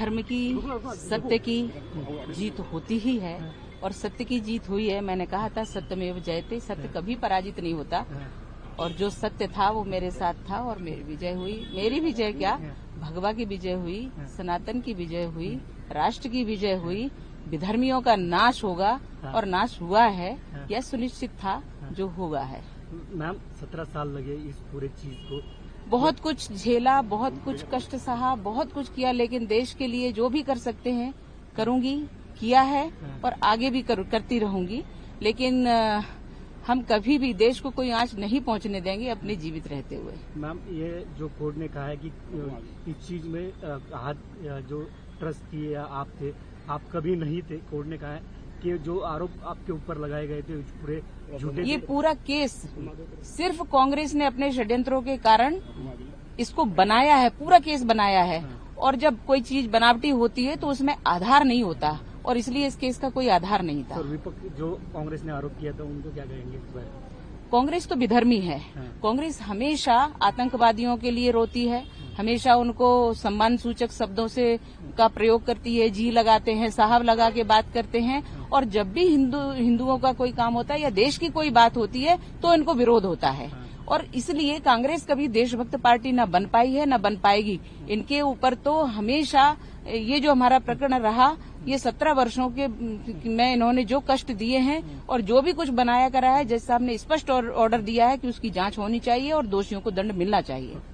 धर्म की, सत्य की जीत होती ही है और सत्य की जीत हुई है। मैंने कहा था सत्यमेव जयते, सत्य कभी पराजित नहीं होता और जो सत्य था वो मेरे साथ था और मेरी विजय हुई। मेरी विजय क्या, भगवा की विजय हुई, सनातन की विजय हुई, राष्ट्र की विजय हुई, विधर्मियों का नाश होगा और नाश हुआ है, यह सुनिश्चित था, जो हुआ है। मैम 17 साल लगे इस पूरे चीज को, बहुत कुछ झेला, बहुत कुछ कष्ट सहा, बहुत कुछ किया, लेकिन देश के लिए जो भी कर सकते हैं करूंगी, किया है और आगे भी करती रहूंगी। लेकिन हम कभी भी देश को कोई आंच नहीं पहुंचने देंगे अपने जीवित रहते हुए। मैम ये जो कोर्ट ने कहा है कि इस चीज में हाथ जो ट्रस्टी या आप थे, आप कभी नहीं थे। कोर्ट ने कहा है कि जो आरोप आपके ऊपर लगाए गए थे पूरे झूठे, ये पूरा केस सिर्फ कांग्रेस ने अपने षड्यंत्रों के कारण इसको बनाया है, पूरा केस बनाया है। और जब कोई चीज बनावटी होती है तो उसमें आधार नहीं होता और इसलिए इस केस का कोई आधार नहीं था। तो विपक्ष जो कांग्रेस ने आरोप किया था उनको क्या कहेंगे? कांग्रेस तो विधर्मी है। कांग्रेस हमेशा आतंकवादियों के लिए रोती है, हमेशा उनको सम्मान सूचक शब्दों से का प्रयोग करती है, जी लगाते हैं, साहब लगा के बात करते हैं। और जब भी हिंदुओं का कोई काम होता है या देश की कोई बात होती है तो इनको विरोध होता है और इसलिए कांग्रेस कभी देशभक्त पार्टी न बन पाई है न बन पाएगी। इनके ऊपर तो हमेशा ये जो हमारा प्रकरण रहा, ये 17 वर्षों के में इन्होंने जो कष्ट दिए हैं और जो भी कुछ बनाया करा है, जज साहब ने स्पष्ट ऑर्डर दिया है कि उसकी जांच होनी चाहिए और दोषियों को दंड मिलना चाहिए।